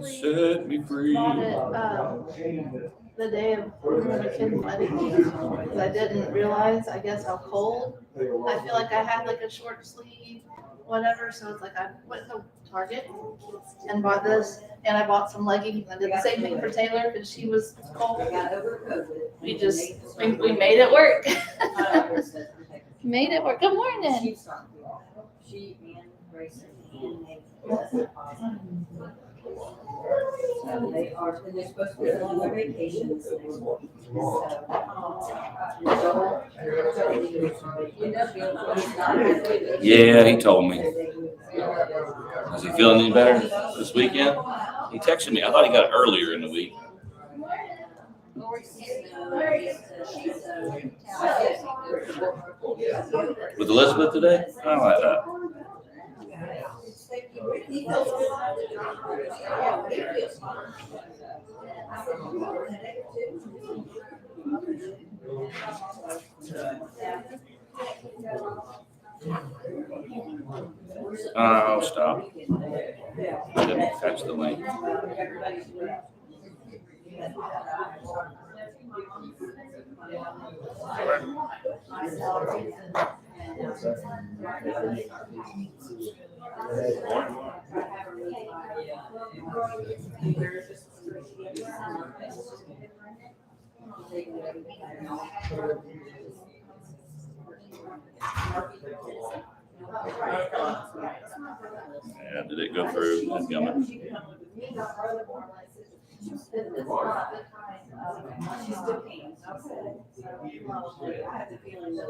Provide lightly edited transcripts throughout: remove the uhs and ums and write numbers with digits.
Set me free. Bought it the day of the kid's wedding because I didn't realize, I guess, how cold. I feel like I had like a short sleeve, whatever. So it's like I went to Target and bought this, and I bought some leggings. I did the same thing for Taylor because she was cold. We made it work. Made it work. Good morning. She and Grayson and so they are, and they're supposed to be on their vacations next week. Yeah, he told me. Is he feeling any better this weekend? He texted me. I thought he got it earlier in the week. With Elizabeth today? I don't like that. Oh, stop. I didn't catch the link. Yeah, did it go through? She's still paying. I have the feeling that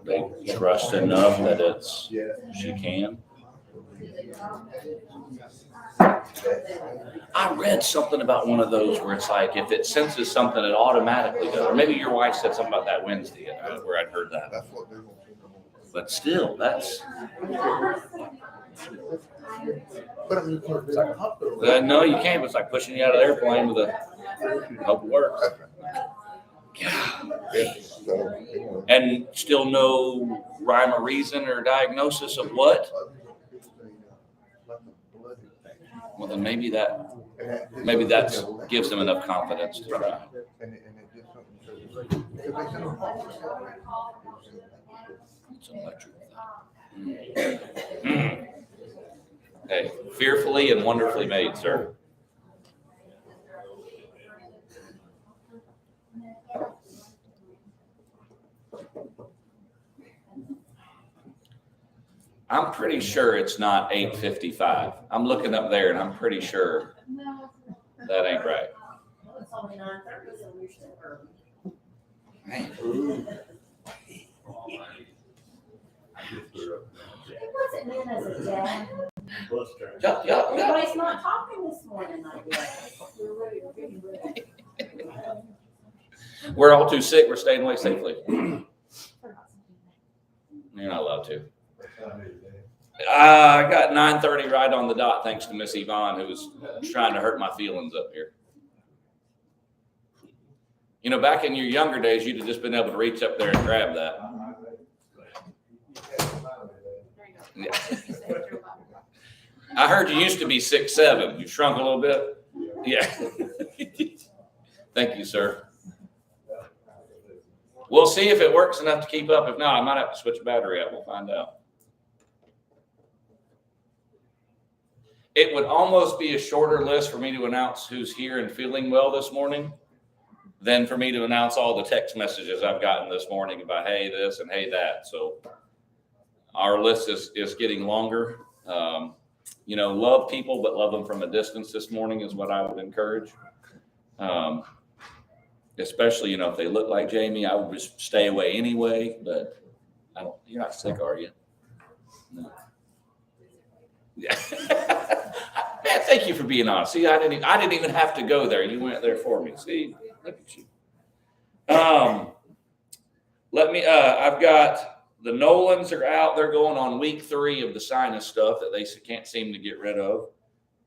They trust enough that she can. I read something about one of those where it's like if it senses something, it automatically does. Or maybe your wife said something about that Wednesday where I'd heard that. But still, that's. No, you can't. It's like pushing you out of the airplane with a hope it works. And still no rhyme or reason or diagnosis of what? Well, then maybe that gives them enough confidence to try. It's electric. Hey, fearfully and wonderfully made, sir. I'm pretty sure it's not 8:55. I'm looking up there and I'm pretty sure that ain't right. it's only 9:30, so we're still early. Man. It wasn't meant as a dad. Yeah. Everybody's not talking this morning like that. We're all too sick. We're staying away safely. You're not allowed to. I got 9:30 right on the dot, thanks to Miss Yvonne, who was trying to hurt my feelings up here. You know, back in your younger days, you'd have just been able to reach up there and grab that. Yeah. I heard you used to be 6'7". You shrunk a little bit. Yeah. Thank you, sir. We'll see if it works enough to keep up. If not, I might have to switch the battery out. We'll find out. It would almost be a shorter list for me to announce who's here and feeling well this morning than for me to announce all the text messages I've gotten this morning about, hey, this and hey, that. So our list is getting longer. Love people, but love them from a distance this morning is what I would encourage. Especially, if they look like Jamie, I would just stay away anyway, but you're not sick, are you? No. Yeah. Man, thank you for being honest. See, I didn't even have to go there. You went there for me. See, look at you. I've got the Nolans are out. They're going on week 3 of the sinus stuff that they can't seem to get rid of.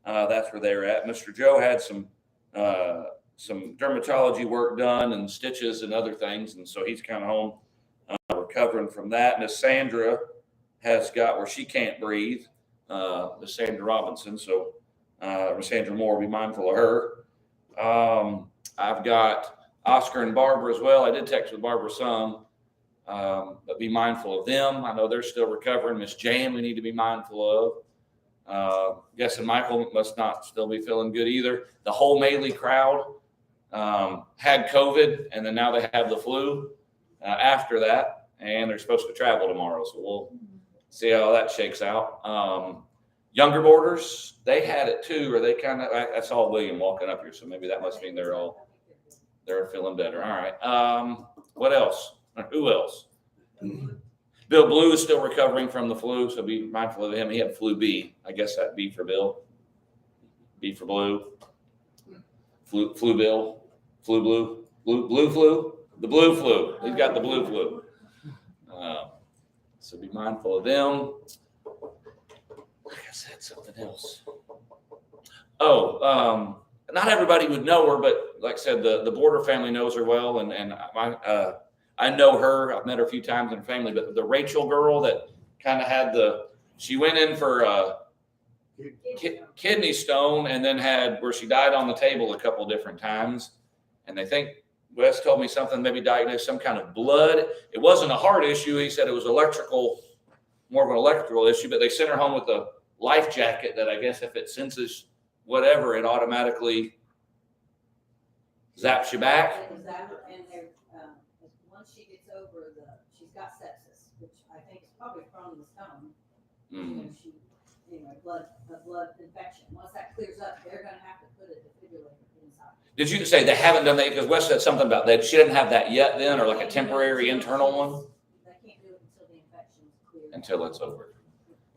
That's where they're at. Mr. Joe had some dermatology work done and stitches and other things, and so he's kind of home recovering from that. Miss Sandra has got where she can't breathe. Miss Sandra Robinson, so Miss Sandra Moore, be mindful of her. I've got Oscar and Barbara as well. I did text with Barbara some, but be mindful of them. I know they're still recovering. Miss Jan, we need to be mindful of. Guessing Michael must not still be feeling good either. The whole Maley crowd had COVID, and then now they have the flu after that, and they're supposed to travel tomorrow. So we'll see how that shakes out. Younger boarders, they had it too, or they kind of, I saw William walking up here, so maybe that must mean they're feeling better. All right. What else? Who else? Bill Blue is still recovering from the flu, so be mindful of him. He had flu B. I guess that'd be for Bill. B for Blue. Flu Bill. Flu Blue. Blue flu. The blue flu. He's got the blue flu. So be mindful of them. I said something else. Oh, not everybody would know her, but like I said, the Border family knows her well, and I know her. I've met her a few times in her family, but the Rachel girl that kind of had she went in for kidney stone and then had where she died on the table a couple of different times. And they think Wes told me something, maybe diagnosed some kind of blood. It wasn't a heart issue. He said it was more of an electrical issue, but they sent her home with a life jacket that I guess if it senses whatever, it automatically zaps you back. And once she gets over she's got sepsis, which I think is probably from the stone. Mm. A blood infection. Once that clears up, they're going to have to put a defibrillator inside. Did you say they haven't done that? Because Wes said something about that. She didn't have that yet then, or like a temporary internal one? They can't do it until the infection's cleared. Until it's over.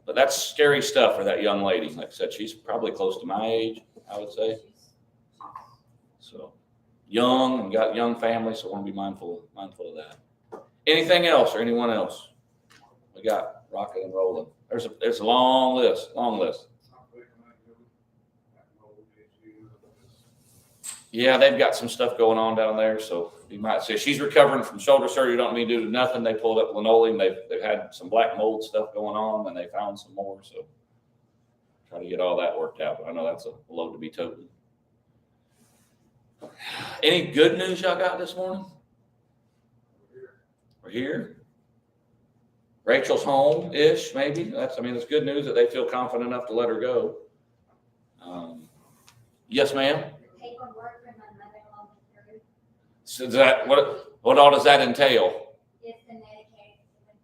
But that's scary stuff for that young lady. Like I said, she's probably close to my age, I would say. So young and got young family, so I want to be mindful of that. Anything else or anyone else? We got rocking and rolling. There's a long list. Yeah, they've got some stuff going on down there, so you might say she's recovering from shoulder surgery. Don't mean to do nothing. They pulled up linoleum. They've had some black mold stuff going on, and they found some more. So try to get all that worked out. But I know that's a load to be toted. Any good news y'all got this morning? We're here. Rachel's home-ish, maybe. It's good news that they feel confident enough to let her go. Yes, ma'am. Paperwork for my mother-in-law went through. So what all does that entail? It's the Medicaid went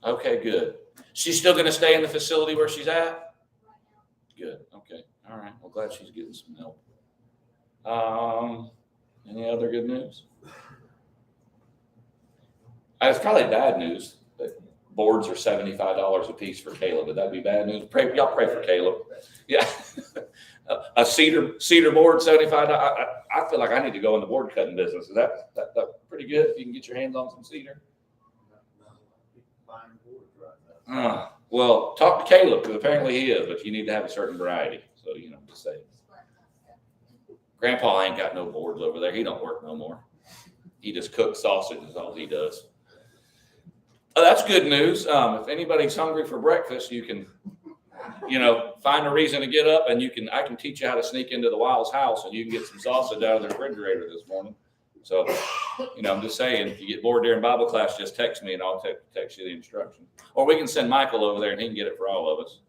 through Okay, good. She's still going to stay in the facility where she's at? right now. Good. Okay. All right. Well, glad she's getting some help. Any other good news? It's probably bad news. Boards are $75 a piece for Caleb. Would that be bad news? Y'all pray for Caleb. Yeah. A cedar board, $75. I feel like I need to go in the board cutting business. Is that pretty good if you can get your hands on some cedar? Well, talk to Caleb because apparently he is, but you need to have a certain variety. So, just say. Grandpa ain't got no boards over there. He don't work no more. He just cooks sausage is all he does. Oh, that's good news. If anybody's hungry for breakfast, you can, find a reason to get up and I can teach you how to sneak into the Wiles house and you can get some sausage out of the refrigerator this morning. So, I'm just saying, if you get bored during Bible class, just text me and I'll text you the instructions. Or we can send Michael over there and he can get it for all of us.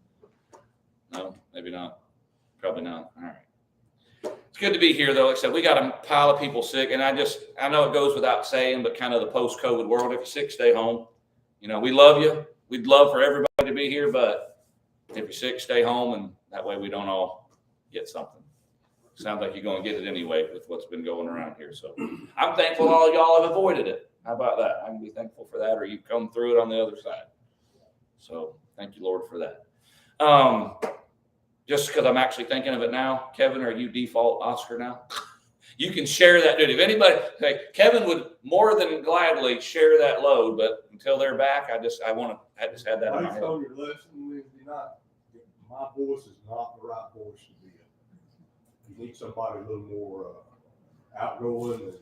No, maybe not. Probably not. All right. It's good to be here, though. Like I said, we got a pile of people sick, and I know it goes without saying, but kind of the post-COVID world, if you're sick, stay home. We love you. We'd love for everybody to be here, but if you're sick, stay home, and that way we don't all get something. Sounds like you're going to get it anyway with what's been going around here. So I'm thankful all y'all have avoided it. How about that? I can be thankful for that, or you've come through it on the other side. So thank you, Lord, for that. Just because I'm actually thinking of it now, Kevin, are you default Oscar now? You can share that duty. If anybody, like Kevin would more than gladly share that load, but until they're back, I just had that in my Based head. on your lesson Wednesday night, my voice is not the right voice to be in. You need somebody a little more outgoing and.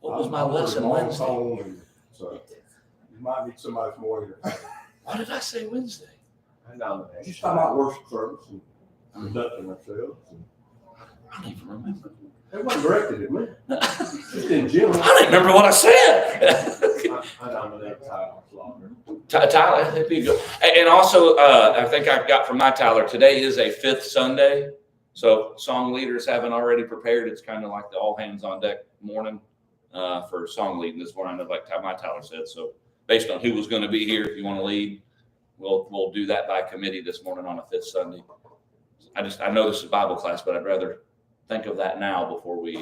What was my I'm lesson pretty Wednesday? monotone, and so you might need somebody that's more entertaining. What did I say Wednesday? Just talking about worship service and conducting ourselves. And I don't even remember. it wasn't directed at me, just in general. I don't remember what I said. I nominate Tyler Slaughter. Tyler, that'd be good. And also, I think I got from my Tyler, today is a fifth Sunday. So song leaders haven't already prepared. It's kind of like the all hands on deck morning for song leading this morning. I know, like my Tyler said. So based on who was going to be here, if you want to lead, we'll do that by committee this morning on a fifth Sunday. I know this is Bible class, but I'd rather think of that now before we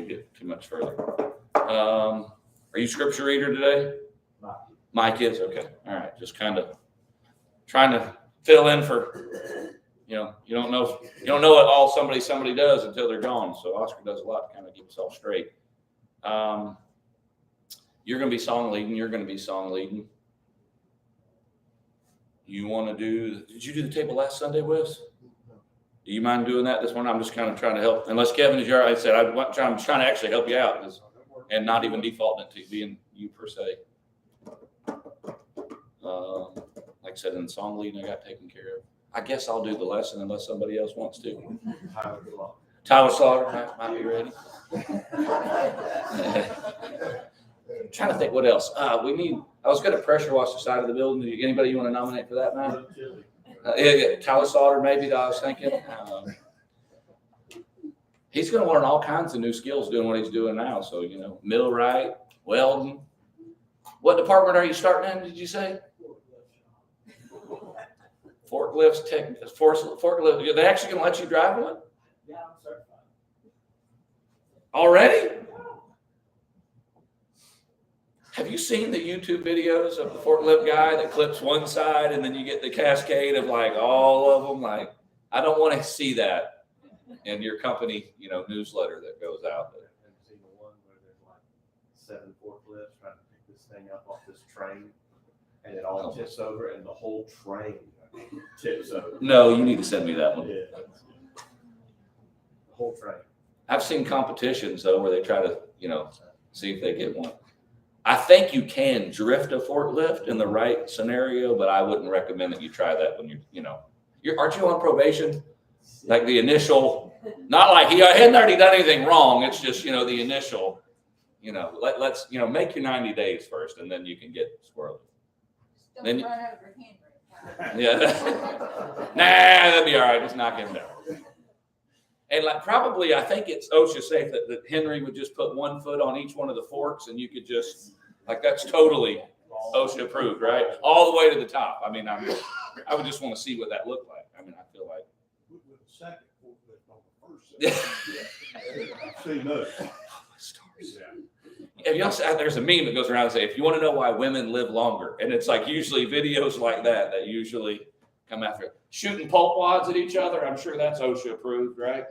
get too much further. Are you scripture reader today? Mike is? Okay. All right. Just kind of trying to fill in for, you don't know what all somebody does until they're gone. So Oscar does a lot to kind of keep us all straight. You're going to be song leading. You're going to be song leading. You want to did you do the table last Sunday, Wes? Do you mind doing that this morning? I'm just kind of trying to help. Unless Kevin, as you already said, I'm trying to actually help you out and not even defaulting it to being you per se. Like I said, in the song leading, I got taken care of. I guess I'll do the lesson unless somebody else wants to. Tyler Slaughter might be ready. Trying to think what else. I was going to pressure wash the side of the building. Anybody you want to nominate for that, man? Tyler Slaughter, maybe, I was thinking. He's going to learn all kinds of new skills doing what he's doing now. So, millwright, welding. What department are you starting in, did you say? Forklifts, forklift. Are they actually going to let you drive one? Yeah, I'm certified. Already? Have you seen the YouTube videos of the forklift guy that clips one side and then you get the cascade of like all of them? Like, I don't want to see that in your company, newsletter that goes out there. Have you seen the one where there's like 7 forklifts trying to pick this thing up off this train and it all tips over and the whole train tips over? No, you need to send me that one. Yeah. The whole train. I've seen competitions though where they try to, see if they get one. I think you can drift a forklift in the right scenario, but I wouldn't recommend that you try that when aren't you on probation? Like the initial, not like he hadn't already done anything wrong. It's just, the initial, let's make your 90 days first and then you can get squirrely. Don't Then- run over Henry. Yeah. That'd be all right. Just knock him down. And probably, I think it's OSHA safe that Henry would just put 1 foot on each one of the forks and you could just, that's totally OSHA approved, right? All the way to the top. I mean, I would just want to see what that looked like. I mean, I feel like. With the second forklift on the first set. I've seen those. Have y'all seen, there's a meme that goes around and say, if you want to know why women live longer, and it's like usually videos like that usually come after it. Shooting pulp wads at each other. I'm sure that's OSHA approved, right?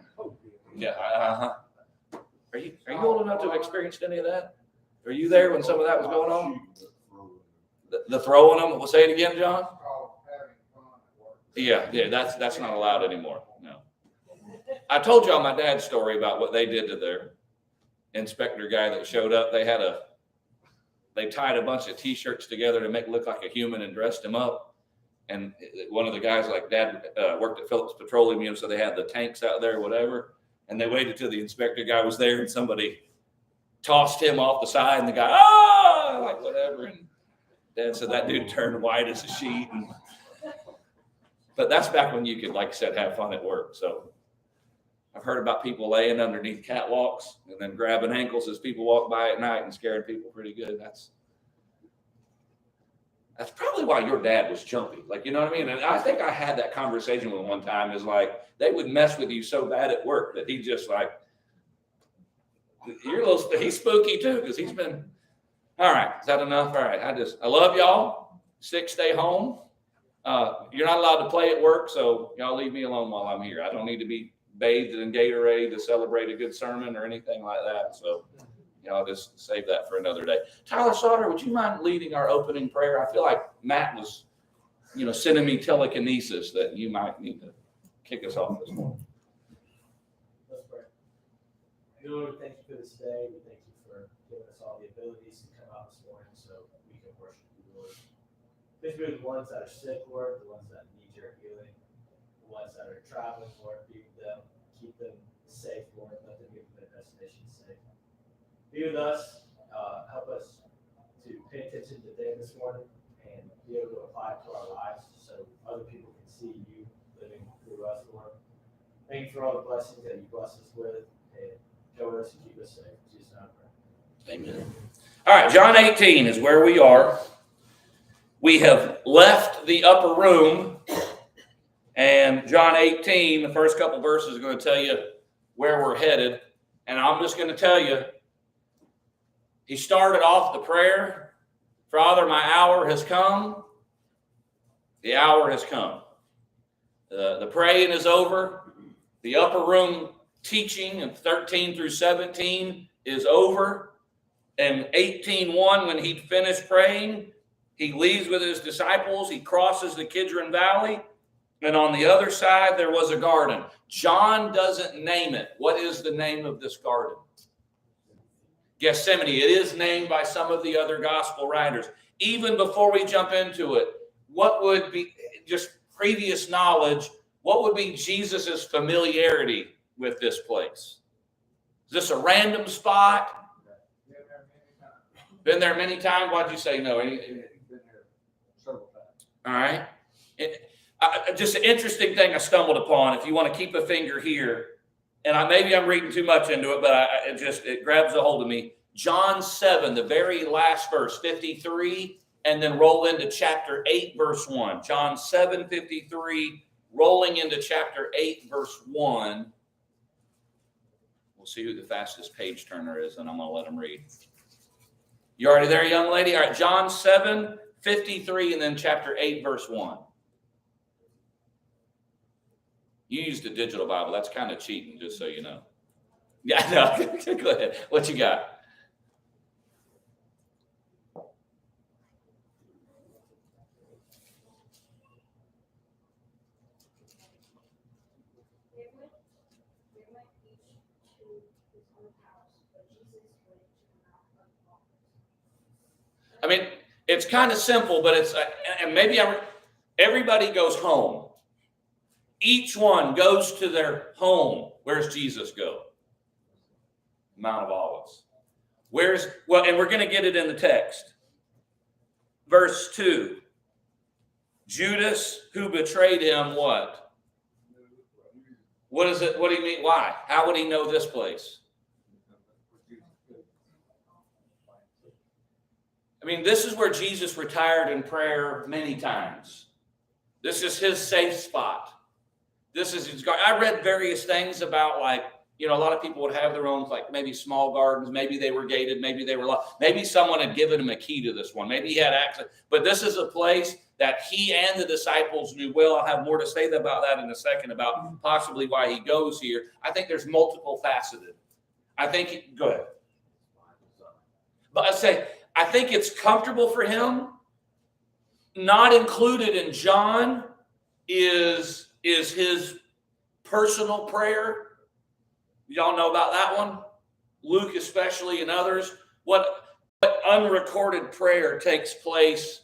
Yeah. Are you old enough to have experienced any of that? Are you there when some of that was going on? The throwing them. We'll say it again, John. Yeah, that's not allowed anymore. No. I told y'all my dad's story about what they did to their inspector guy that showed up. They tied a bunch of T-shirts together to make it look like a human and dressed him up. And one of the guys, like Dad, worked at Phillips Petroleum, so they had the tanks out there or whatever. And they waited till the inspector guy was there and somebody tossed him off the side and the guy, like whatever. And Dad said that dude turned white as a sheet. But that's back when you could, like I said, have fun at work. So I've heard about people laying underneath catwalks and then grabbing ankles as people walk by at night and scaring people pretty good. That's probably why your dad was jumpy. Like, you know what I mean? And I think I had that conversation with him one time is like, they would mess with you so bad at work that he just like, he's spooky too. Cause he's been, all right. Is that enough? All right. I love y'all. 6, stay home. You're not allowed to play at work. So y'all leave me alone while I'm here. I don't need to be bathed in Gatorade to celebrate a good sermon or anything like that. So, I'll just save that for another day. Tyler Sauter, would you mind leading our opening prayer? I feel like Matt was, sending me telekinesis that you might need to kick us off this morning. Let's pray. Lord, we thank you for this day. We thank you for giving us all the abilities to come out this morning so we can worship you, Lord. Please be with the ones that are sick, Lord, the ones that need your healing, the ones that are traveling, Lord, be with them, keep them safe, Lord, let them get to their destination safe. Be with us, help us to pay attention to the day this morning and be able to apply it to our lives so other people can see you living through us, Lord. Thank you for all the blessings that you bless us with, and go with us and keep us safe. In Jesus' name I pray. Amen. All right, John 18 is where we are. We have left the upper room, and John 18, the first couple verses are going to tell you where we're headed. And I'm just going to tell you, he started off the prayer, Father, my hour has come. The hour has come. The praying is over. The upper room teaching in 13 through 17 is over. And 18:1, when he finished praying, he leaves with his disciples. He crosses the Kidron Valley. And on the other side, there was a garden. John doesn't name it. What is the name of this garden? Gethsemane. It is named by some of the other gospel writers. Even before we jump into it, what would be, just previous knowledge, what would be Jesus's familiarity with this place? Is this a random spot? Been there many times? Why'd you say no? Been there several times. All right. Just an interesting thing I stumbled upon. If you want to keep a finger here, and maybe I'm reading too much into it, but it grabs a hold of me. John 7, the very last verse, 53, and then roll into chapter 8, verse 1. John 7, 53, rolling into chapter 8, verse 1. We'll see who the fastest page turner is, and I'm going to let him read. You already there, young lady? All right, John 7, 53, and then chapter 8, verse 1. You used a digital Bible. That's kind of cheating, just so you know. Yeah, no. Go ahead. What you got? They went each to his own house, but Jesus went to the Mount of Olives. I mean, it's kind of simple, but it's, and maybe everybody goes home. Each one goes to their home. Where's Jesus go? Mount of Olives. And we're going to get it in the text. Verse 2. Judas, who betrayed him, what? What is it? What do you mean? Why? How would he know this place? I mean, this is where Jesus retired in prayer many times. This is his safe spot. This is his garden. I read various things about, like, a lot of people would have their own, like, maybe small gardens. Maybe they were gated. Maybe they were locked. Maybe someone had given him a key to this one. Maybe he had access. But this is a place that he and the disciples knew well. I'll have more to say about that in a second, about possibly why he goes here. I think there's multiple faceted. Go ahead. But I think it's comfortable for him. Not included in John is his personal prayer. Y'all know about that one? Luke especially, and others. What unrecorded prayer takes place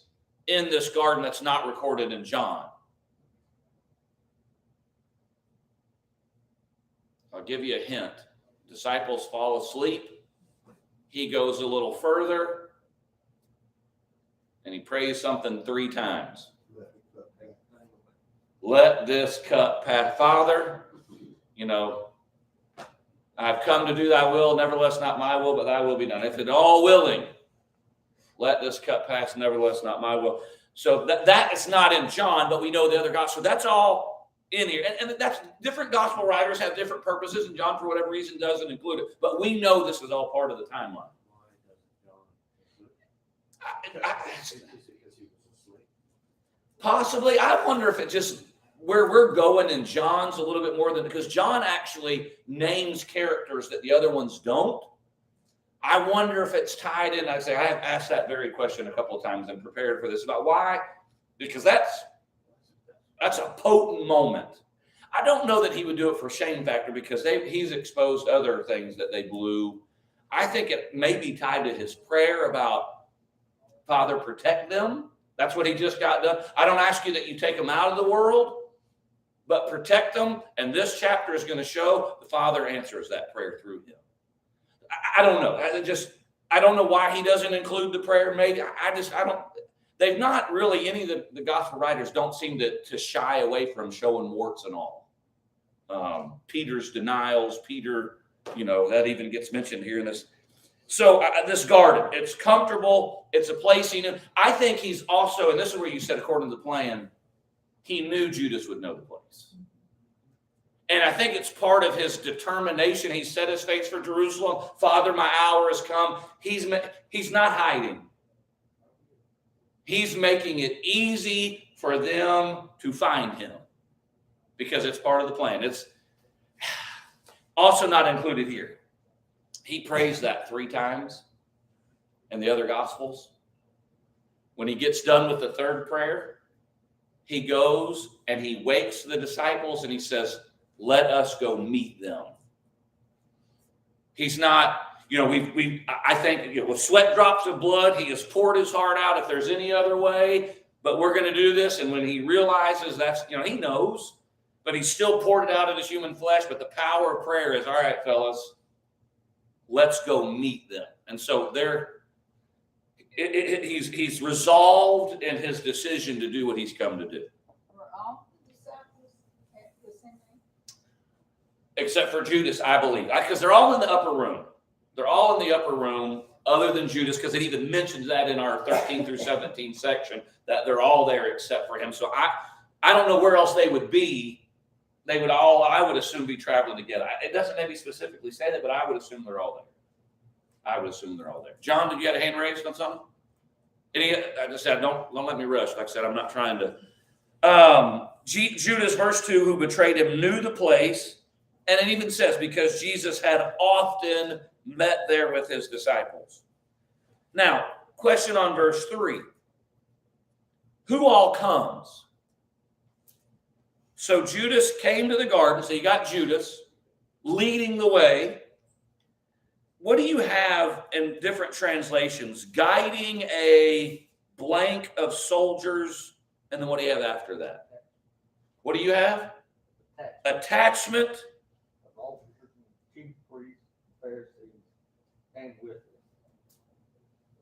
in this garden that's not recorded in John? I'll give you a hint. Disciples fall asleep. He goes a little further, and he prays something 3 times. Let this cup pass. Father, I've come to do thy will, nevertheless not my will, but thy will be done. If it all willing, let this cup pass, nevertheless not my will. So that is not in John, but we know the other gospel. That's all in here. And that's different gospel writers have different purposes, and John, for whatever reason, doesn't include it. But we know this is all part of the timeline. Possibly. I wonder if it just where we're going in John's a little bit more than, because John actually names characters that the other ones don't. I wonder if it's tied in. I have asked that very question a couple of times and prepared for this about why, because that's a potent moment. I don't know that he would do it for shame factor because he's exposed other things that they blew. I think it may be tied to his prayer about, Father, protect them. That's what he just got done. I don't ask you that you take them out of the world, but protect them. And this chapter is going to show the Father answers that prayer through him. I don't know. I don't know why he doesn't include the prayer. Maybe I don't. They've not really, any of the gospel writers don't seem to shy away from showing warts and all. Peter's denials, Peter, that even gets mentioned here in this. So this garden, it's comfortable. It's a place he knew. I think he's also, and this is where you said, according to the plan, he knew Judas would know the place. And I think it's part of his determination. He set his face for Jerusalem. Father, my hour has come. He's not hiding. He's making it easy for them to find him because it's part of the plan. It's also not included here. He prays that 3 times in the other Gospels. When he gets done with the third prayer, he goes and he wakes the disciples and he says, let us go meet them. He's not, I think with sweat drops of blood, he has poured his heart out if there's any other way, but we're going to do this. And when he realizes that's, he knows, but he still poured it out in his human flesh. But the power of prayer is, all right, fellas, let's go meet them. And so he's resolved in his decision to do what he's come to do. Were all the disciples at the same time? Except for Judas, I believe. Because they're all in the upper room. They're all in the upper room, other than Judas, because it even mentions that in our 13 through 17 section, that they're all there except for him. So I don't know where else they would be. They would all, I would assume, be traveling together. It doesn't maybe specifically say that, but I would assume they're all there. John, did you have a hand raised on something? I just said, don't let me rush. Like I said, I'm not trying to. Judas, verse 2, who betrayed him, knew the place. And it even says, because Jesus had often met there with his disciples. Now, question on verse 3. Who all comes? So Judas came to the garden. So you got Judas leading the way. What do you have in different translations? Guiding a blank of soldiers. And then what do you have after that? What do you have? Attachment. And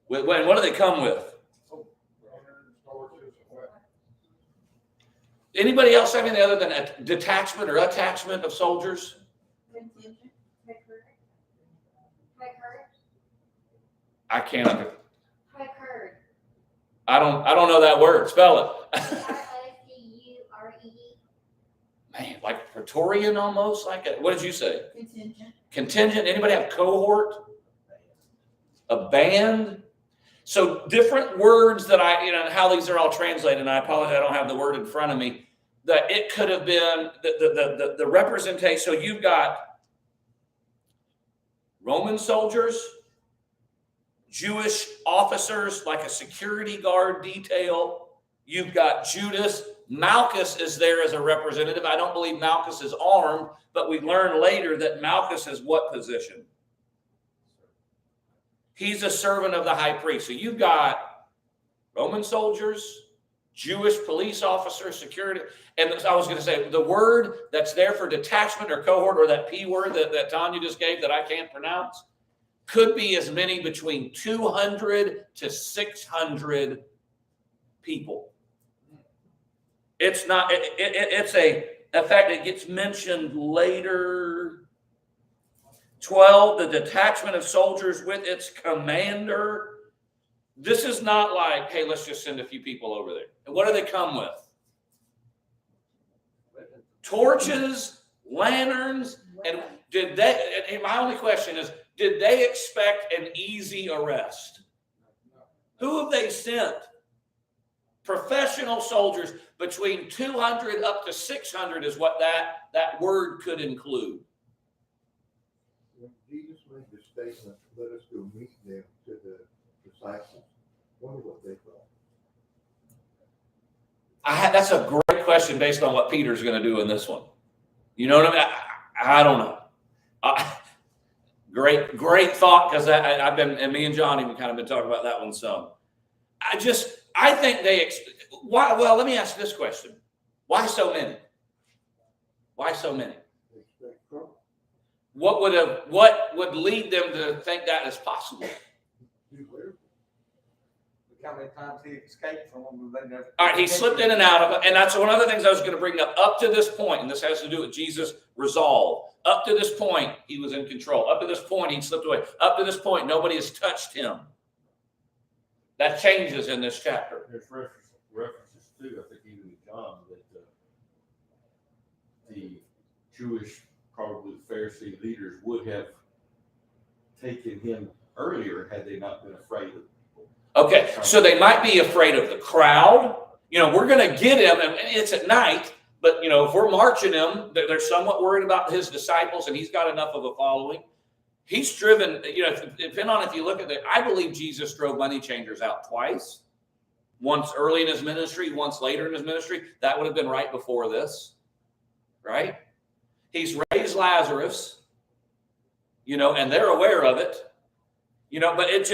with What do they come with? Anybody else have anything other than a detachment or attachment of soldiers? Contingent. High courage. I can't. High courage. I don't know that word. Spell it. Couree. Man, like Praetorian almost. What did you say? Contingent. Contingent. Anybody have cohort? A band? So different words that how these are all translated, and I apologize, I don't have the word in front of me, that it could have been the representation. So you've got Roman soldiers, Jewish officers, like a security guard detail. You've got Judas. Malchus is there as a representative. I don't believe Malchus is armed, but we learn later that Malchus is what position? He's a servant of the high priest. So you've got Roman soldiers, Jewish police officers, security. And I was going to say, the word that's there for detachment or cohort, or that P word that Tanya just gave that I can't pronounce, could be as many between 200 to 600 people. It's not, it's in fact, it gets mentioned later. 12, the detachment of soldiers with its commander. This is not like, hey, let's just send a few people over there. And what do they come with? Torches, lanterns, and my only question is, did they expect an easy arrest? Who have they sent? Professional soldiers, between 200 up to 600 is what that word could include. When Jesus made the statement, let us go meet them to the disciples, wonder what they thought. That's a great question based on what Peter's going to do in this one. You know what I mean? I don't know. Great thought, because I've been, and me and Johnny, we kind of been talking about that one some. I think why? Well, let me ask this question: why so many? Why so many? They expect trouble. What would lead them to think that is possible? Do whatever. Look how many times he escaped from them. They never. All right, he slipped in and out of it, and that's one of the things I was going to bring up to this point, and this has to do with Jesus' resolve. Up to this point, he was in control. Up to this point, he slipped away. Up to this point, nobody has touched him. That changes in this chapter. There's references too, I think even in John, that the Jewish, probably the Pharisee leaders would have taken him earlier had they not been afraid of people. Okay, so they might be afraid of the crowd. You know, we're going to get him, and it's at night, but, you know, if we're marching him, they're somewhat worried about his disciples, and he's got enough of a following. He's driven, you know, depending on if you look at it, I believe Jesus drove money changers out twice. Once early in his ministry, once later in his ministry. That would have been right before this, right? He's raised Lazarus, you know, and they're aware of it, you know, but it's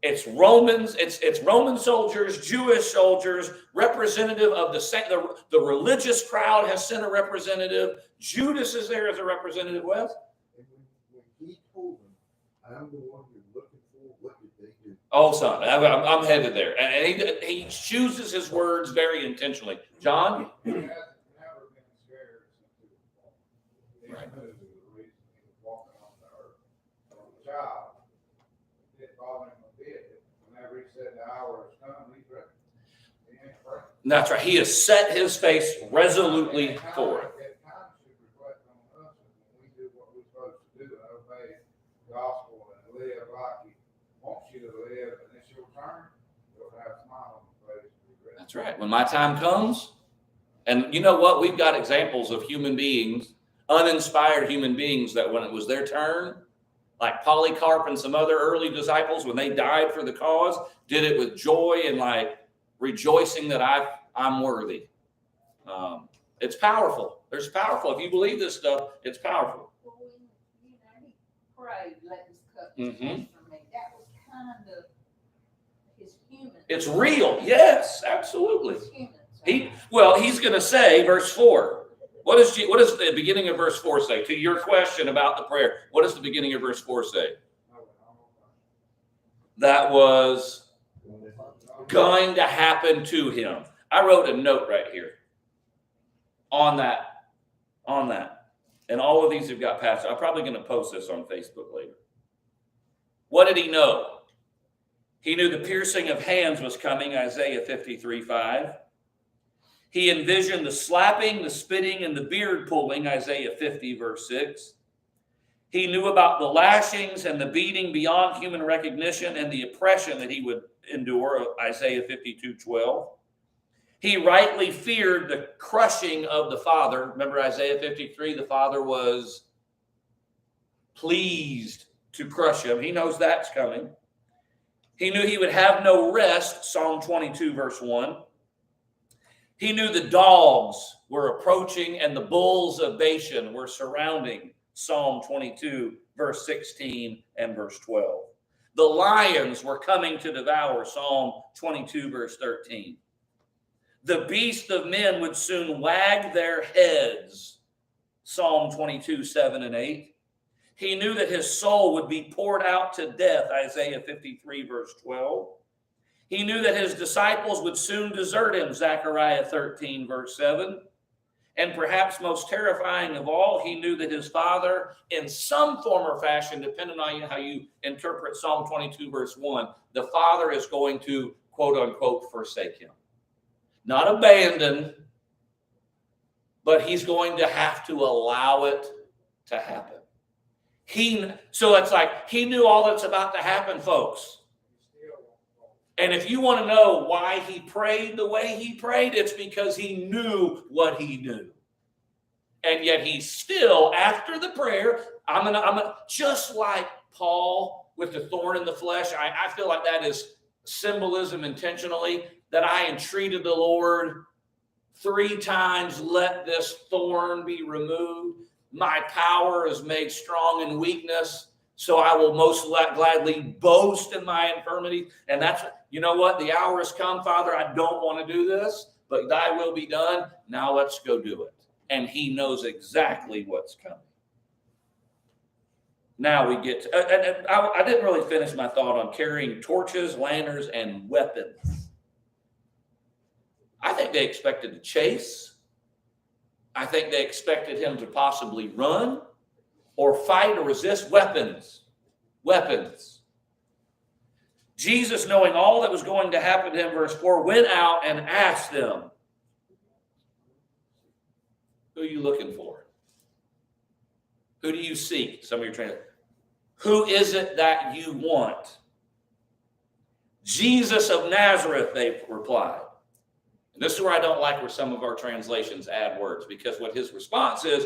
It's Romans, it's Roman soldiers, Jewish soldiers, representative of the religious crowd has sent a representative. Judas is there as a representative, Wes. And when he told them, I'm the one you're looking for, what did they do? Oh, son, I'm headed there. And he chooses his words very intentionally. John? He has never been scared since he was born. He Right. knew the reason he was walking on the earth. From a child, it didn't bother him a bit. Whenever he said the hour has come, he's ready. He ain't afraid. That's right. He has set his face resolutely for it. It kind of should reflect on us when we do what we're supposed to do and obey the gospel and live like he wants you to live, and it's your turn, you'll have a smile on your face. And be ready. That's right. When my time comes, and you know what? We've got examples of human beings, uninspired human beings, that when it was their turn, like Polycarp and some other early disciples, when they died for the cause, did it with joy and like rejoicing that I'm worthy. It's powerful. There's powerful. If you believe this stuff, it's powerful. Well, when, you know, he prayed, let this cup Mhm. pass from me. That was kind of his human. It's real. Yes, absolutely. His human side. He's going to say, verse 4. What does the beginning of verse 4 say? To your question about the prayer, what does the beginning of verse 4 say? That was going to happen to him. I wrote a note right here on that. And all of these have got passed. I'm probably going to post this on Facebook later. What did he know? He knew the piercing of hands was coming, Isaiah 53:5. He envisioned the slapping, the spitting, and the beard pulling, Isaiah 50, verse 6. He knew about the lashings and the beating beyond human recognition and the oppression that he would endure, Isaiah 52:12. He rightly feared the crushing of the Father. Remember Isaiah 53, the Father was pleased to crush him. He knows that's coming. He knew he would have no rest, Psalm 22, verse 1. He knew the dogs were approaching and the bulls of Bashan were surrounding, Psalm 22, verse 16 and verse 12. The lions were coming to devour, Psalm 22, verse 13. The beasts of men would soon wag their heads, Psalm 22, 7 and 8. He knew that his soul would be poured out to death, Isaiah 53, verse 12. He knew that his disciples would soon desert him, Zechariah 13, verse 7. And perhaps most terrifying of all, he knew that his Father, in some form or fashion, depending on how you interpret Psalm 22, verse 1, the Father is going to, quote unquote, forsake him. Not abandon, but he's going to have to allow it to happen. So it's like he knew all that's about to happen, folks. And if you want to know why he prayed the way he prayed, it's because he knew what he knew. And yet he still, after the prayer, I'm gonna just like Paul with the thorn in the flesh, I feel like that is symbolism intentionally, that I entreated the Lord 3 times, let this thorn be removed. My power is made strong in weakness, so I will most gladly boast in my infirmity. And that's, you know what? The hour has come, Father. I don't want to do this, but thy will be done. Now let's go do it. And he knows exactly what's coming. Now we get to, I didn't really finish my thought on carrying torches, lanterns, and weapons. I think they expected to chase. I think they expected him to possibly run or fight or resist. Weapons. Weapons. Jesus, knowing all that was going to happen to him, verse 4, went out and asked them, who are you looking for? Who do you seek? Some of your translations. Who is it that you want? Jesus of Nazareth, they replied. And this is where I don't like where some of our translations add words, because what his response is,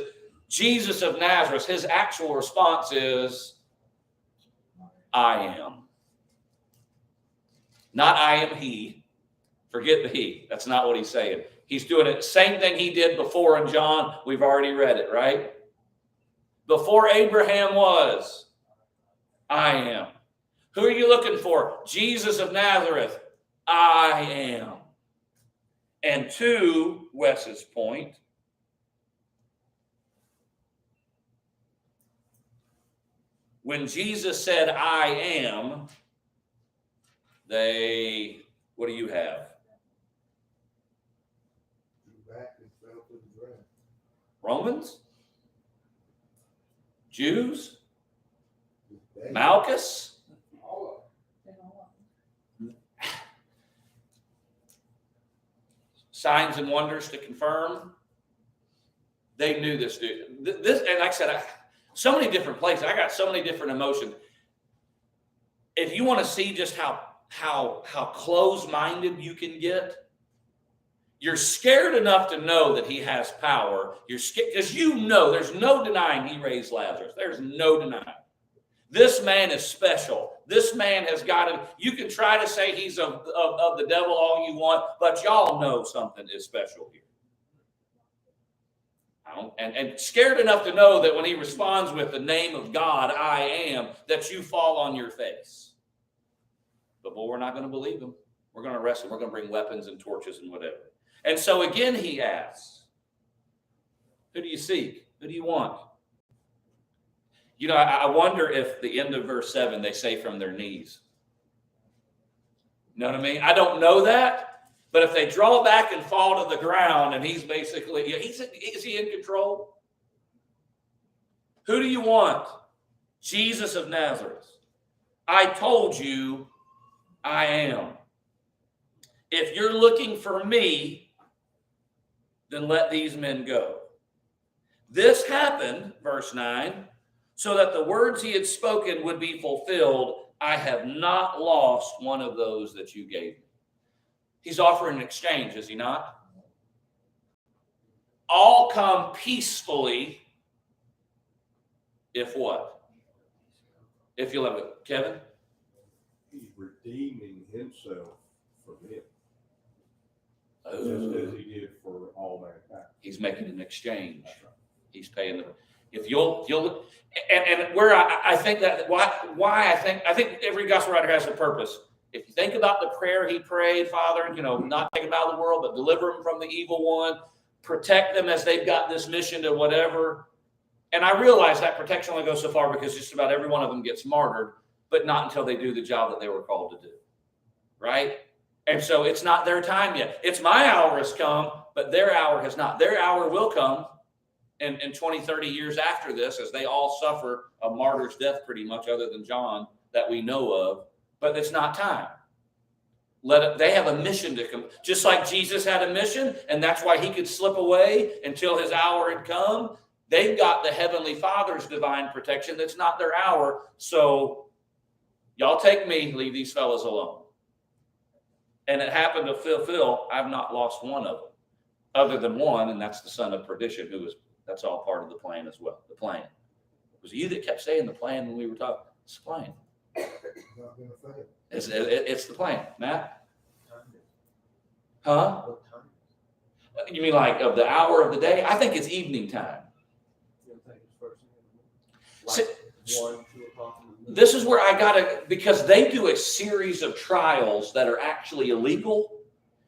Jesus of Nazareth, his actual response is, I am. Not I am he. Forget the he. That's not what he's saying. He's doing it. Same thing he did before in John. We've already read it, right? Before Abraham was, I am. Who are you looking for? Jesus of Nazareth. I am. And to Wes's point, when Jesus said, I am, what do you have? Back and fell to the ground. Romans? Jews? Malchus? All Signs and wonders to confirm. They knew this dude. This, and like I said, so many different places. I got so many different emotions. If you want to see just how close-minded you can get, you're scared enough to know that he has power. You're scared because you know there's no denying he raised Lazarus. There's no denying. This man is special. This man has got it. You can try to say he's of the devil all you want, but y'all know something is special here. And scared enough to know that when he responds with the name of God, I am, that you fall on your face. But boy, we're not going to believe him. We're going to arrest him. We're going to bring weapons and torches and whatever. And so again, he asks, who do you seek? Who do you want? You know, I wonder if the end of verse 7, they say from their knees. You know what I mean? I don't know that, but if they draw back and fall to the ground and he's basically, is he in control? Who do you want? Jesus of Nazareth. I told you I am. If you're looking for me, then let these men go. This happened, verse 9, so that the words he had spoken would be fulfilled. I have not lost one of those that you gave me. He's offering an exchange, is he not? All come peacefully. If what? If you love it. Kevin? He's redeeming himself from it, Oh, just as he did for all mankind. he's making an exchange. That's right. He's paying the. If you'll and where I think that why I think every gospel writer has a purpose. If you think about the prayer he prayed, Father, not take them out of the world, but deliver them from the evil one, protect them as they've got this mission to whatever. And I realize that protection only goes so far because just about every one of them gets martyred, but not until they do the job that they were called to do. Right? And so it's not their time yet. It's my hour has come, but their hour has not. Their hour will come in 20, 30 years after this, as they all suffer a martyr's death pretty much, other than John that we know of. But it's not time. They have a mission to come. Just like Jesus had a mission, and that's why he could slip away until his hour had come. They've got the Heavenly Father's divine protection. That's not their hour. So y'all take me, leave these fellas alone. and it happened to fulfill, I've not lost one of them, other than one, and that's the son of perdition, that's all part of the plan as well. The plan. It was you that kept saying the plan when we were talking. It's the plan. Not been a thing. It's the plan, Matt. Huh? What time? You mean like of the hour of the day? I think it's evening time. You don't think it's first thing in the See, morning? Like 1, 2 o'clock in the morning? this is where I gotta, because they do a series of trials that are actually illegal.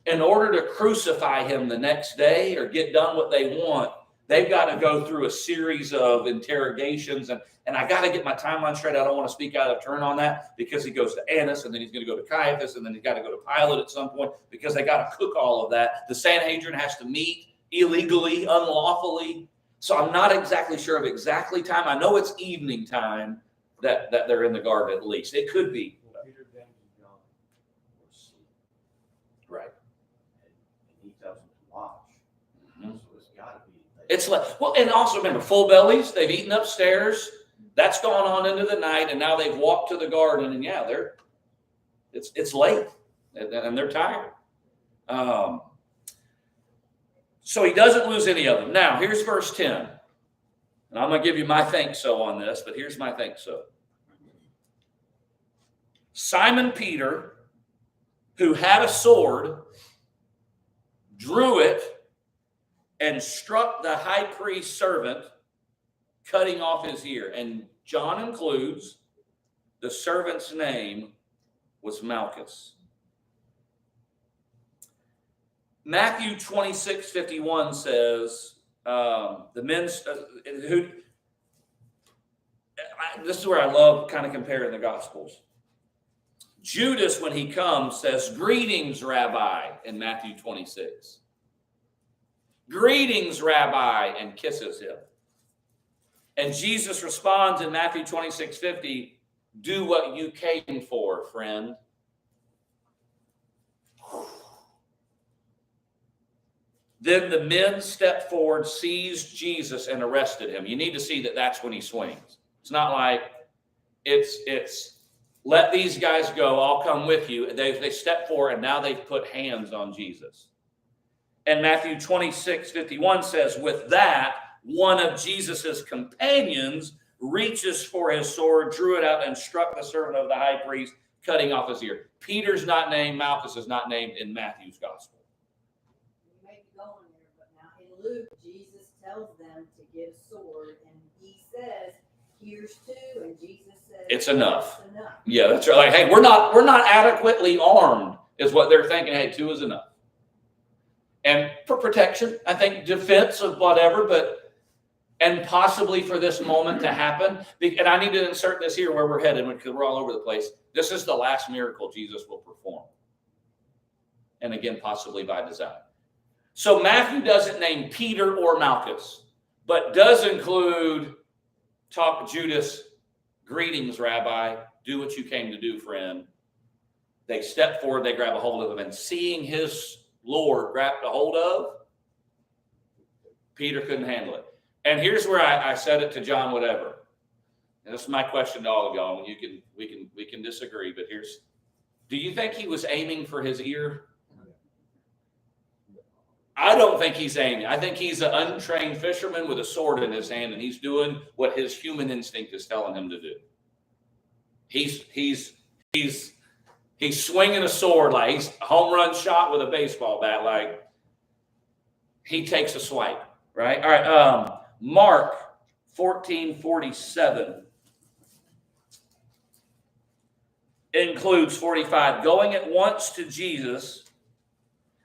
In order to crucify him the next day or get done what they want, they've got to go through a series of interrogations. And I got to get my timeline straight. I don't want to speak out of turn on that, because he goes to Annas, and then he's going to go to Caiaphas, and then he's got to go to Pilate at some point, because they got to cook all of that. The Sanhedrin has to meet illegally, unlawfully. So I'm not exactly sure of exactly time. I know it's evening time that they're in the garden at least. It could be. Well, Peter, James, and John were asleep, Right. and he tells them to watch. Mhm. So it's got to be. It's like, well, and also remember, full bellies, they've eaten upstairs. That's gone on into the night, and now they've walked to the garden, and yeah, it's late, and they're tired. So he doesn't lose any of them. Now, here's verse 10. And I'm going to give you my think so on this, but here's my think so. Simon Peter, who had a sword, drew it and struck the high priest's servant, cutting off his ear. And John includes the servant's name was Malchus. Matthew 26:51 says, the men this is where I love kind of comparing the Gospels. Judas, when he comes, says, "Greetings, Rabbi," in Matthew 26. "Greetings, Rabbi," and kisses him. And Jesus responds in Matthew 26:50, "Do what you came for, friend." Then the men stepped forward, seized Jesus, and arrested him. You need to see that that's when he swings. It's not like it's let these guys go, I'll come with you. They step forward, and now they've put hands on Jesus. And Matthew 26:51 says, with that, one of Jesus's companions reaches for his sword, drew it out, and struck the servant of the high priest, cutting off his ear. Peter's not named, Malchus is not named in Matthew's gospel. You may be going there, but now in Luke, Jesus tells them to give sword, and he says, here's 2, and Jesus says, It's enough. It's enough. Yeah, that's right. Like, hey, we're not adequately armed, is what they're thinking. Hey, 2 is enough. And for protection, I think defense of whatever, and possibly for this moment to happen. And I need to insert this here where we're headed, because we're all over the place. This is the last miracle Jesus will perform. And again, possibly by design. So Matthew doesn't name Peter or Malchus, but does include Judas, "Greetings, Rabbi. Do what you came to do, friend." They step forward, they grab a hold of him, and seeing his Lord grabbed a hold of, Peter couldn't handle it. And here's where I said it to John, whatever. And this is my question to all of y'all. We can disagree, but do you think he was aiming for his ear? I don't think he's aiming. I think he's an untrained fisherman with a sword in his hand, and he's doing what his human instinct is telling him to do. He's swinging a sword like he's a home run shot with a baseball bat. Like he takes a swipe, right? All right. Mark 14:47 includes 45. Going at once to Jesus.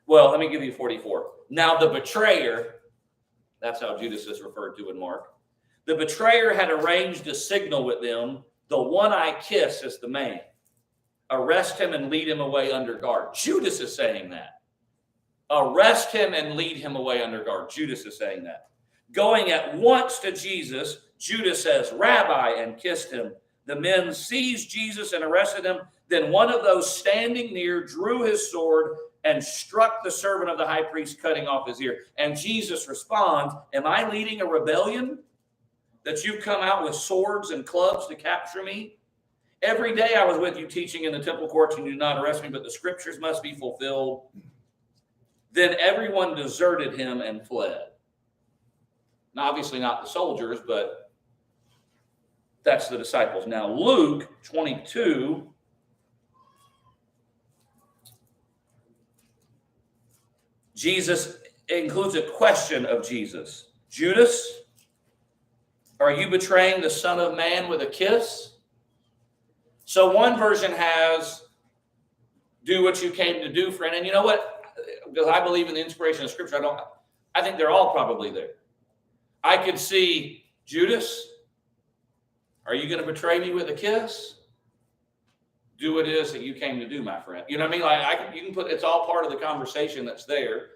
Well, let me give you 44. Now the betrayer, that's how Judas is referred to in Mark. The betrayer had arranged a signal with them. The one I kiss is the man. Arrest him and lead him away under guard. Judas is saying that. Arrest him and lead him away under guard. Judas is saying that. Going at once to Jesus, Judas says, "Rabbi," and kissed him. The men seized Jesus and arrested him. Then one of those standing near drew his sword and struck the servant of the high priest, cutting off his ear. And Jesus responds, "Am I leading a rebellion that you come out with swords and clubs to capture me? Every day I was with you teaching in the temple courts, and you did not arrest me, but the scriptures must be fulfilled. Then everyone deserted him and fled. Now, obviously not the soldiers, but that's the disciples. Now, Luke 22. Jesus includes a question of Jesus. Judas, are you betraying the Son of Man with a kiss? So one version has, do what you came to do, friend. And you know what? Because I believe in the inspiration of Scripture, I think they're all probably there. I could see, Judas, are you going to betray me with a kiss? Do what it is that you came to do, my friend. You know what I mean? Like you can put, it's all part of the conversation that's there.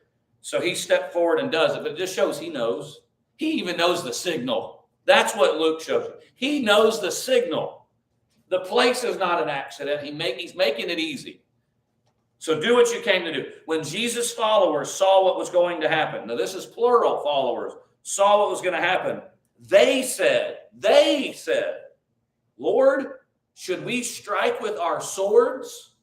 So he stepped forward and does it, but it just shows he knows. He even knows the signal. That's what Luke shows. He knows the signal. The place is not an accident. He's making it easy. So do what you came to do. When Jesus' followers saw what was going to happen, now this is plural followers, saw what was going to happen, they said, Lord, should we strike with our swords?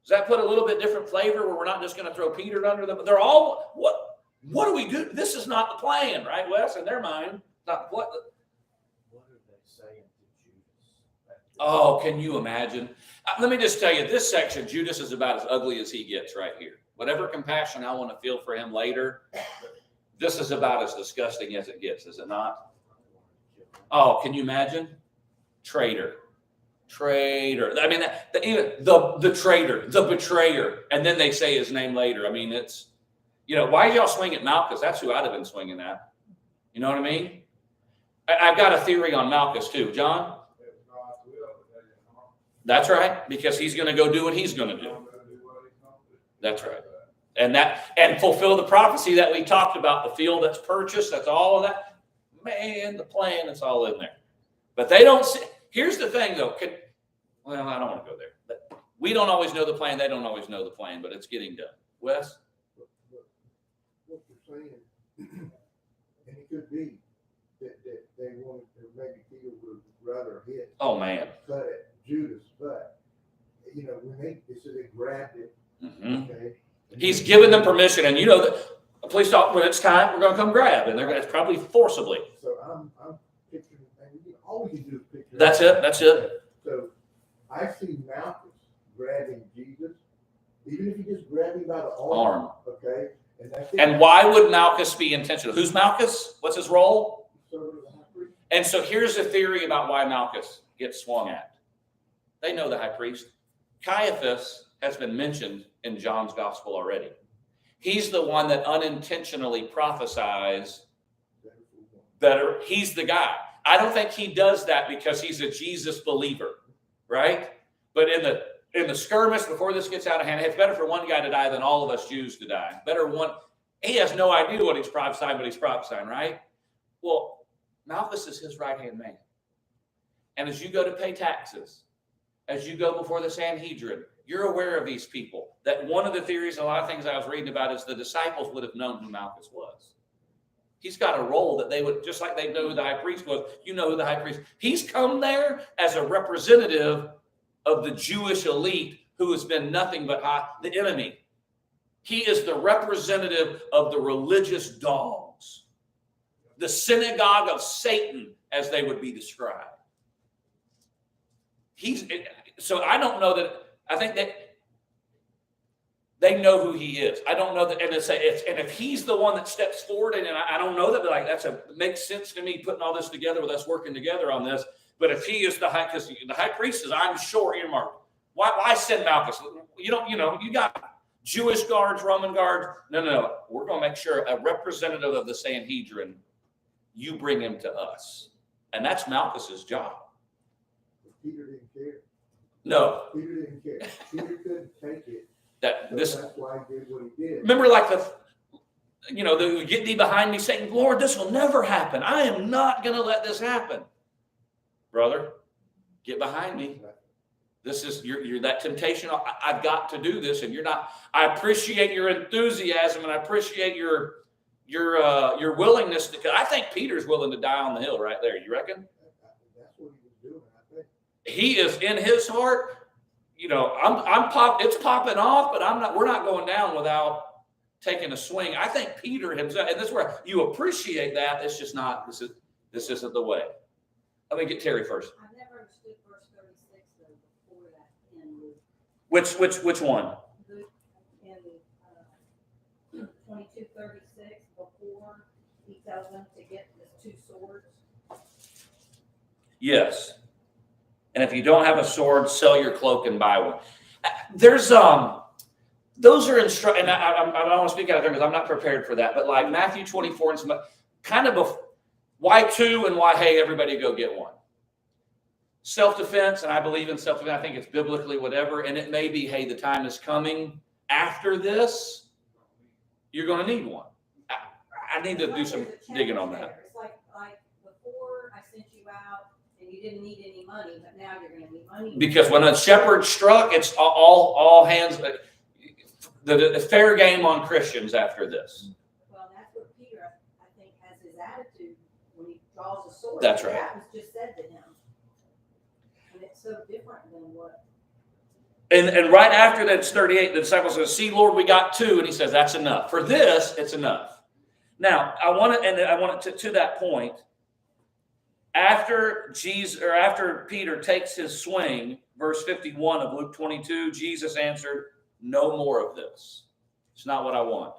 Does that put a little bit different flavor where we're not just going to throw Peter under them? They're all, what do we do? This is not the plan, right, Wes? In their mind, not what. What are they saying to Judas? Oh, can you imagine? Let me just tell you, this section, Judas is about as ugly as he gets right here. Whatever compassion I want to feel for him later, this is about as disgusting as it gets, is it not? Oh, can you imagine? Traitor. I mean, even the traitor, the betrayer, and then they say his name later. I mean, it's, why y'all swing at Malchus? That's who I'd have been swinging at. You know what I mean? I've got a theory on Malchus too, John. That's right, because he's going to go do what he's going to do. That's right. And fulfill the prophecy that we talked about, the field that's purchased, that's all of that. Man, the plan, it's all in there. But they don't see. Here's the thing, though. I don't want to go there. But we don't always know the plan. They don't always know the plan, but it's getting done. Wes? What you're saying, and it could be that they wanted to, maybe Peter would rather hit. Oh, man. Cut at Judas, but, when they said they grabbed it, Mm-hmm. okay. He's given them permission, and the police talk, when it's time, we're going to come grab, and they're going to probably forcibly. So I'm picturing, and all we can do is picture. That's it. So I see Malchus grabbing Jesus, even if he just grabbed him by the arm. Okay. And that's it. And why would Malchus be intentional? Who's Malchus? What's his role? And so here's a theory about why Malchus gets swung at. They know the high priest. Caiaphas has been mentioned in John's gospel already. He's the one that unintentionally prophesies better. He's the guy. I don't think he does that because he's a Jesus believer, right? But in the skirmish, before this gets out of hand, it's better for one guy to die than all of us Jews to die. Better one. He has no idea what he's prophesying, but he's prophesying, right? Well, Malchus is his right-hand man. And as you go to pay taxes, as you go before the Sanhedrin, you're aware of these people. That one of the theories, a lot of things I was reading about, is the disciples would have known who Malchus was. He's got a role that they would, just like they know who the high priest was, you know who the high priest. He's come there as a representative of the Jewish elite who has been nothing but the enemy. He is the representative of the religious dogs, the synagogue of Satan, as they would be described. So I don't know that. I think that they know who he is. I don't know that, and if he's the one that steps forward, and I don't know that, makes sense to me putting all this together with us working together on this. But if he is because the high priest is, I'm sure, earmarked. Why send Malchus? You got Jewish guards, Roman guards. No. We're going to make sure a representative of the Sanhedrin, you bring him to us, and that's Malchus's job. Peter didn't care. No. Peter didn't care. Peter couldn't take it. That's why he did what he did. Remember, like the get thee behind me, Satan. Lord, this will never happen. I am not going to let this happen. Brother, get behind me. This is you're that temptation. I've got to do this, and you're not. I appreciate your enthusiasm, and I appreciate your willingness to. I think Peter's willing to die on the hill right there. You reckon? That's what he was doing, I think. he is in his heart, you know, it's popping off, but we're not going down without taking a swing. I think Peter himself, and this is where you appreciate that. It's just not, this isn't the way. Let me get Terry first. I've never understood verse 36 though, before that in Luke. Which one? Luke in 22:36, before he tells them to get the 2 swords. Yes. And if you don't have a sword, sell your cloak and buy one. There's those are and I don't want to speak out of turn because I'm not prepared for that. But like Matthew 24 and some kind of why 2 and why, hey, everybody go get one. Self-defense, and I believe in self-defense. I think it's biblically whatever. And it may be, hey, the time is coming after this. You're going to need one. I need to do some digging on that. It's like before I sent you out and you didn't need any money, but now you're going to need money. Because when a shepherd struck, it's all hands. The fair game on Christians after this. Well, that's what Peter, I think, has his attitude when he draws a sword. That's right. That was just said to him. And it's so different than what. And right after that, it's 38, the disciples said, see, Lord, we got 2. And he says, that's enough. For this, it's enough. Now, I want to that point, after Peter takes his swing, verse 51 of Luke 22, Jesus answered, no more of this. It's not what I want.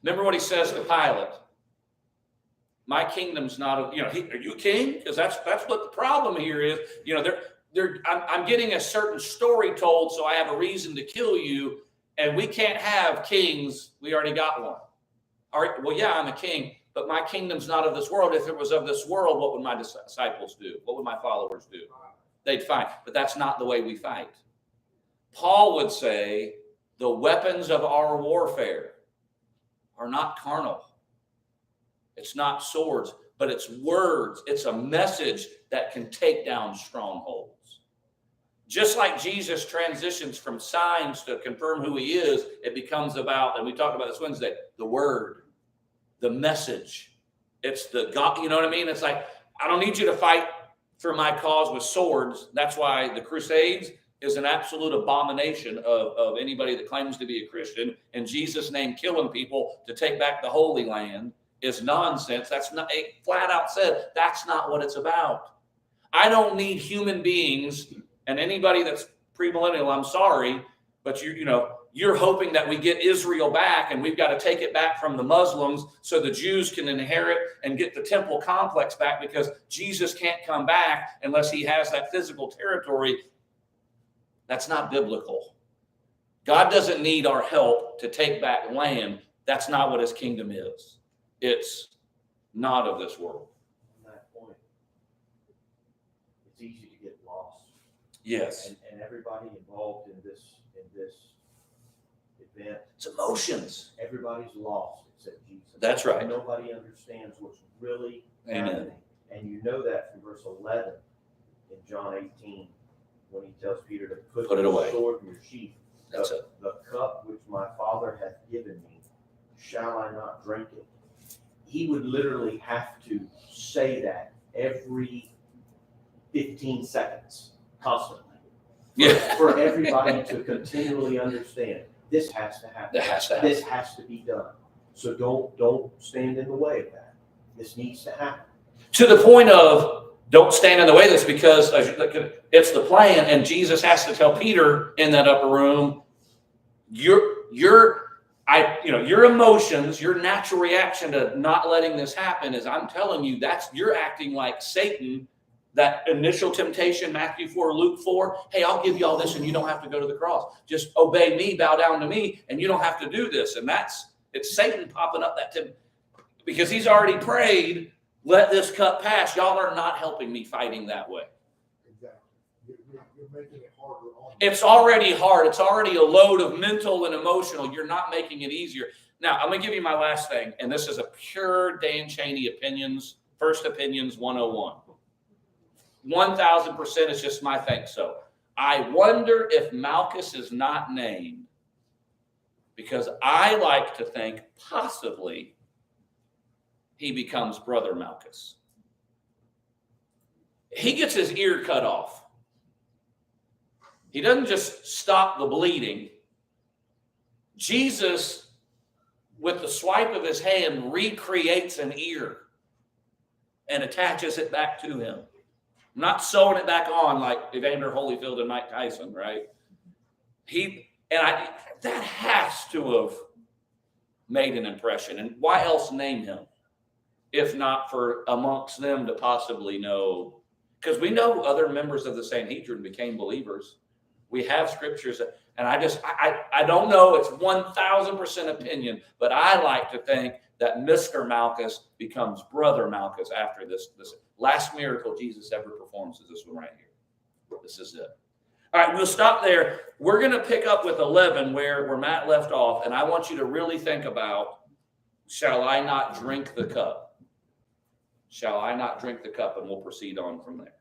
Remember what he says to Pilate. My kingdom's not, are you king? Because that's what the problem here is. I'm getting a certain story told, so I have a reason to kill you, and we can't have kings. We already got one. All right, well, yeah, I'm a king, but my kingdom's not of this world. If it was of this world, what would my disciples do? What would my followers do? They'd fight, but that's not the way we fight. Paul would say the weapons of our warfare are not carnal. It's not swords, but it's words. It's a message that can take down strongholds. Just like Jesus transitions from signs to confirm who he is, it becomes about, and we talked about this Wednesday, the word, the message. It's the God, you know what I mean? It's like, I don't need you to fight for my cause with swords. That's why the Crusades is an absolute abomination of anybody that claims to be a Christian. In Jesus' name, killing people to take back the Holy Land is nonsense. That's not, flat out said, that's not what it's about. I don't need human beings, and anybody that's premillennial, I'm sorry, but you're hoping that we get Israel back, and we've got to take it back from the Muslims so the Jews can inherit and get the temple complex back, because Jesus can't come back unless he has that physical territory. That's not biblical. God doesn't need our help to take back land. That's not what his kingdom is. It's not of this world. On that point, it's easy to get lost. Yes. And everybody involved in this event, It's emotions. everybody's lost except Jesus. That's right. Nobody understands what's really Amen. happening. And you know that from verse 11 in John 18, when he tells Peter to put it the away. sword in your sheath. That's it. The cup which my Father hath given me, shall I not drink it? He would literally have to say that every 15 seconds, constantly. Yeah. For everybody to continually understand, this has to happen. That has to happen. This has to be done. So don't stand in the way of that. This needs to happen. To the point of, don't stand in the way of this, because it's the plan, and Jesus has to tell Peter in that upper room, your emotions, your natural reaction to not letting this happen is, I'm telling you, you're acting like Satan. That initial temptation, Matthew 4, Luke 4, hey, I'll give you all this and you don't have to go to the cross. Just obey me, bow down to me, and you don't have to do this. And it's Satan popping up because he's already prayed, let this cup pass. Y'all are not helping me fighting that way. Exactly. You're making it harder on. It's already hard. It's already a load of mental and emotional. You're not making it easier. Now, I'm going to give you my last thing, and this is a pure Dan Chaney opinions, First Opinions 101. 1,000% is just my think so. I wonder if Malchus is not named because I like to think possibly he becomes Brother Malchus. He gets his ear cut off He doesn't just stop the bleeding. Jesus, with the swipe of his hand, recreates an ear and attaches it back to him. Not sewing it back on like Evander Holyfield and Mike Tyson, right? That has to have made an impression. And why else name him? If not for amongst them to possibly know, because we know other members of the Sanhedrin became believers. We have scriptures, and I don't know, it's 1,000% opinion, but I like to think that Mr. Malchus becomes Brother Malchus after this last miracle Jesus ever performs is this one right here. This is it. All right, we'll stop there. We're going to pick up with 11 where Matt left off, and I want you to really think about, shall I not drink the cup? Shall I not drink the cup? And we'll proceed on from there.